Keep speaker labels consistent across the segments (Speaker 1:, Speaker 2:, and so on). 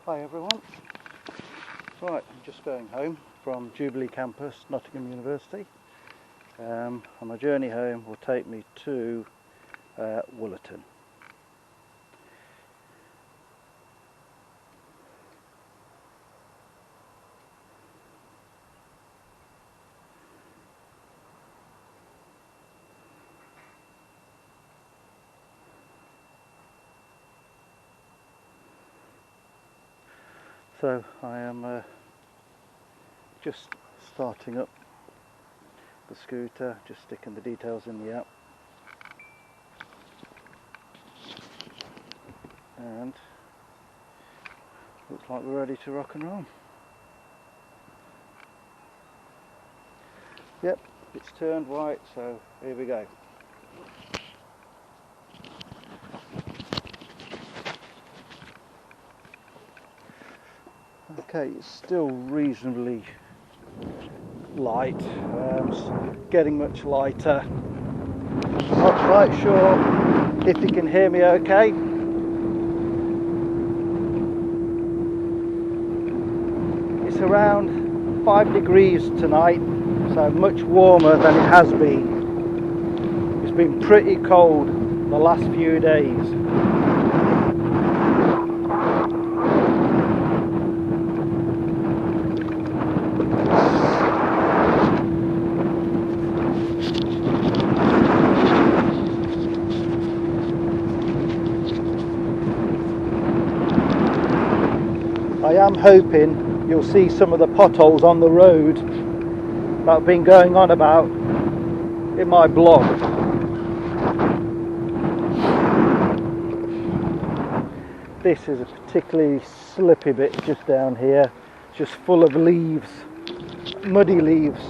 Speaker 1: Hi everyone. Right, I'm just going home from Jubilee campus, Nottingham University. And my journey home will take me to Woollerton. So I am just starting up the scooter, just sticking the details in the app, and looks like we're ready to rock and roll. Yep, it's turned white, so here we go. Okay, it's still reasonably light, getting much lighter. Not quite sure if you can hear me okay. It's around 5 degrees tonight, so much warmer than it has been. It's been pretty cold the last few days. I am hoping you'll see some of the potholes on the road that I've been going on about in my blog. This is a particularly slippy bit just down here, just full of leaves, muddy leaves.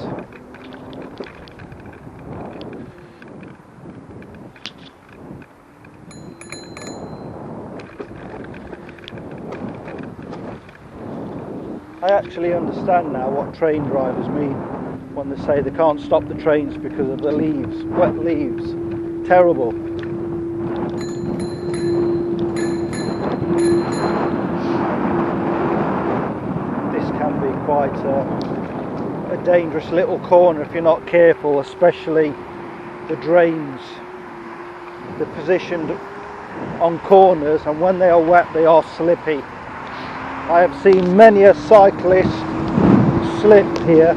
Speaker 1: I actually understand now what train drivers mean when they say they can't stop the trains because of the leaves, wet leaves. Terrible. This can be quite a dangerous little corner if you're not careful, especially the drains. They're positioned on corners, and when they are wet they are slippy. I have seen many a cyclist slip here.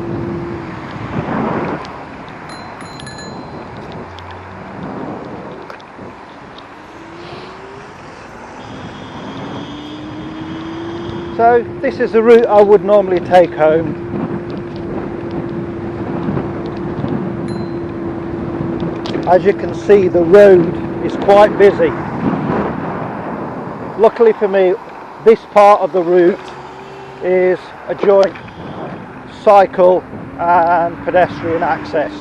Speaker 1: So this is the route I would normally take home. As you can see, the road is quite busy. Luckily for me, this part of the route is a joint cycle and pedestrian access.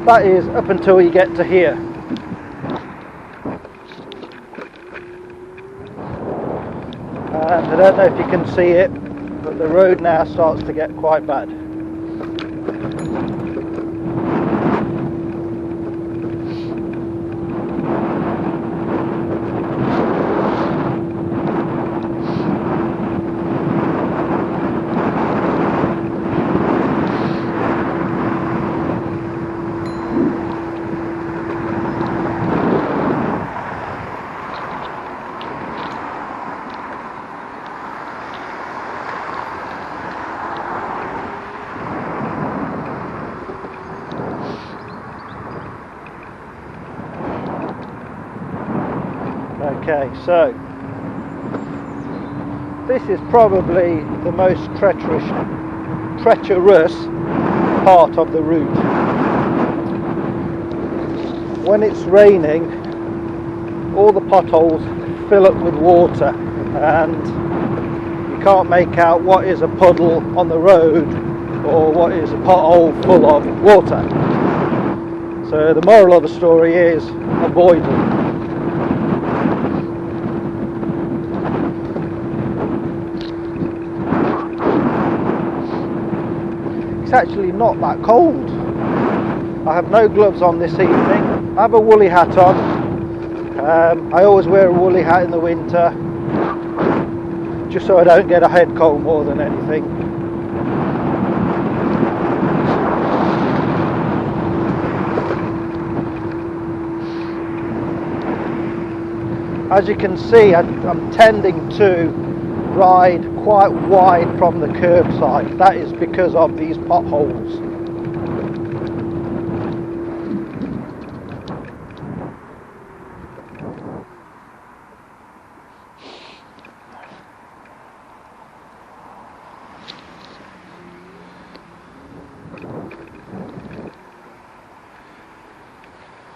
Speaker 1: That is up until you get to here. And I don't know if you can see it, but the road now starts to get quite bad. Okay, so this is probably the most treacherous part of the route. When it's raining, all the potholes fill up with water and you can't make out what is a puddle on the road or what is a pothole full of water. So the moral of the story is avoid them. It's actually not that cold. I have no gloves on this evening. I have a woolly hat on, I always wear a woolly hat in the winter, just so I don't get a head cold more than anything. As you can see, I'm tending to ride quite wide from the curbside. That is because of these potholes.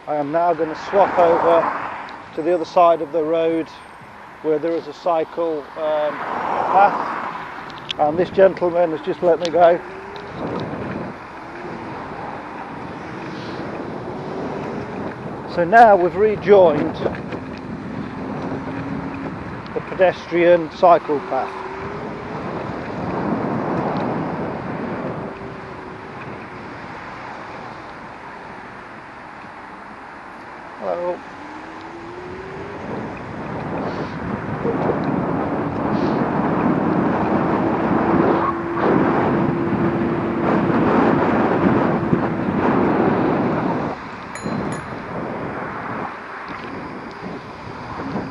Speaker 1: I am now going to swap over to the other side of the road where there is a cycle path, and this gentleman has just let me go. So now we've rejoined the pedestrian cycle path. Hello.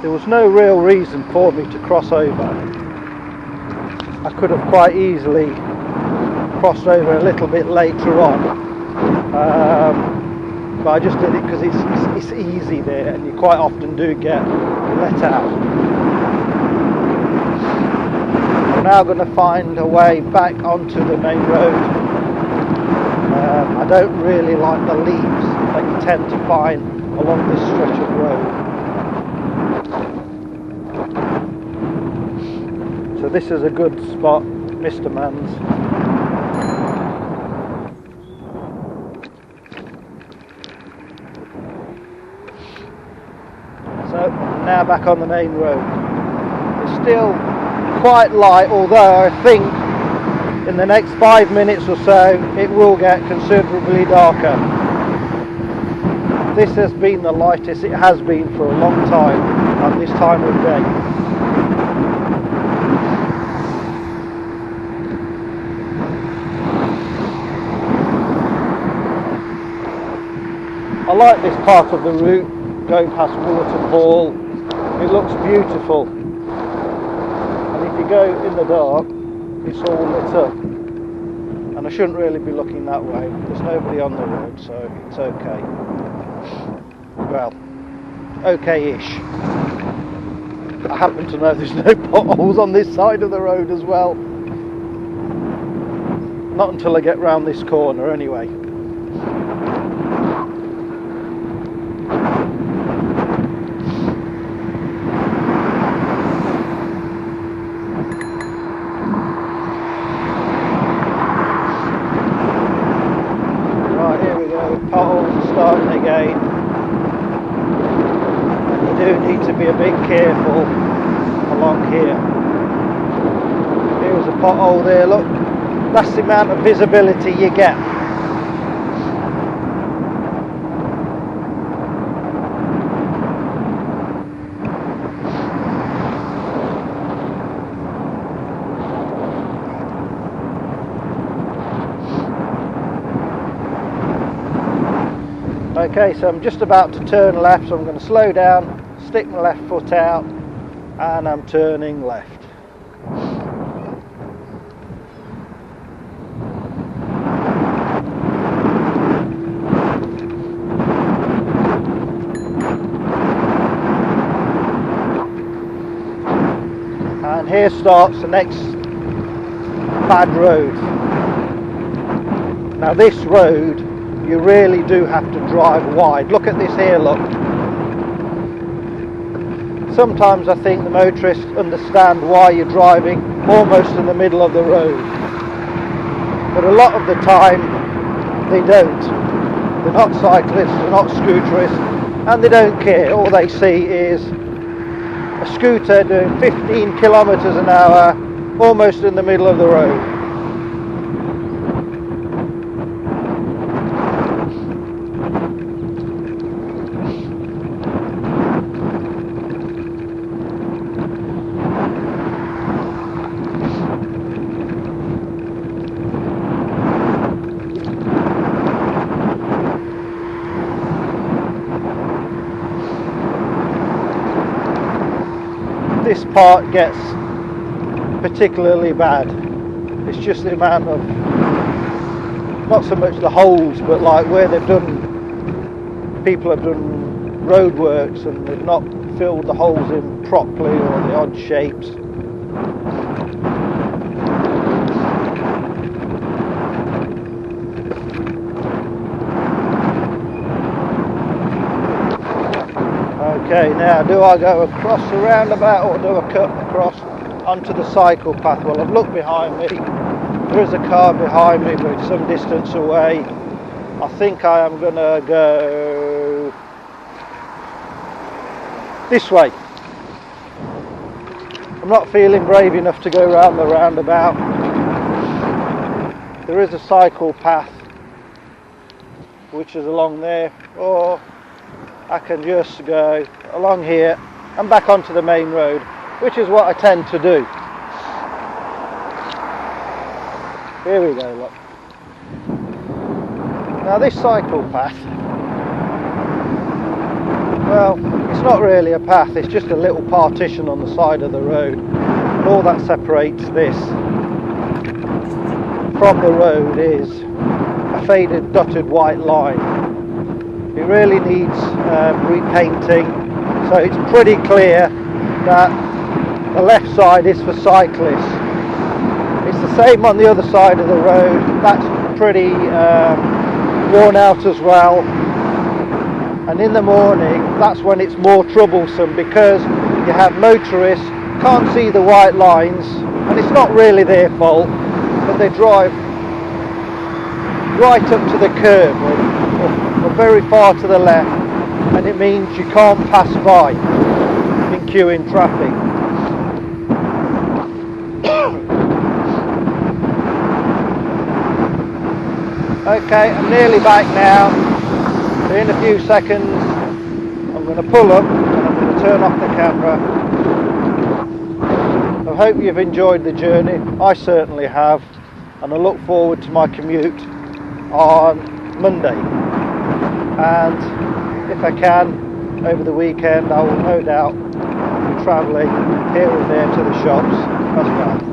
Speaker 1: There was no real reason for me to cross over. I could have quite easily crossed over a little bit later on, but I just did it because it's easy there, and you quite often do get let out. I'm now going to find a way back onto the main road. I don't really like the leaves that you tend to find along this stretch of road. So this is a good spot, Mr. Man's. So now back on the main road. It's still quite light, although I think in the next 5 minutes or so it will get considerably darker. This has been the lightest it has been for a long time at this time of day. I like this part of the route, going past Waterfall. It looks beautiful, and if you go in the dark, it's all lit up, and I shouldn't really be looking that way. There's nobody on the road, so it's okay. Well, okay-ish. I happen to know there's no potholes on this side of the road as well. Not until I get round this corner anyway. Potholes starting again. You do need to be a bit careful along here. Here's a pothole there, look. That's the amount of visibility you get. Okay, so I'm just about to turn left, so I'm going to slow down, stick my left foot out, and I'm turning left. And here starts the next bad road. Now this road, you really do have to drive wide. Look at this here, look. Sometimes I think the motorists understand why you're driving almost in the middle of the road, but a lot of the time they don't. They're not cyclists, they're not scooterists, and they don't care. All they see is a scooter doing 15 kilometers an hour almost in the middle of the road. this part gets particularly bad. It's just the amount of, not so much the holes, but like where people have done road works and they've not filled the holes in properly, or the odd shapes. Okay, now do I go across the roundabout or do I cut across onto the cycle path? Well, I've looked behind me. There is a car behind me, but it's some distance away. I think I am going to go this way. I'm not feeling brave enough to go around the roundabout. There is a cycle path which is along there, or I can just go along here and back onto the main road, which is what I tend to do. Here we go, look. Now this cycle path, well, it's not really a path, it's just a little partition on the side of the road. And all that separates this from the road is a faded dotted white line. It really needs repainting, so it's pretty clear that the left side is for cyclists. It's the same on the other side of the road. That's pretty worn out as well, and in the morning that's when it's more troublesome, because you have motorists can't see the white lines, and it's not really their fault, but they drive right up to the curb or very far to the left, and it means you can't pass by in queuing traffic. Okay, I'm nearly back now. So in a few seconds I'm going to pull up and I'm going to turn off the camera. I hope you've enjoyed the journey. I certainly have, and I look forward to my commute on Monday. And if I can, over the weekend, I will no doubt be travelling here and there to the shops as well.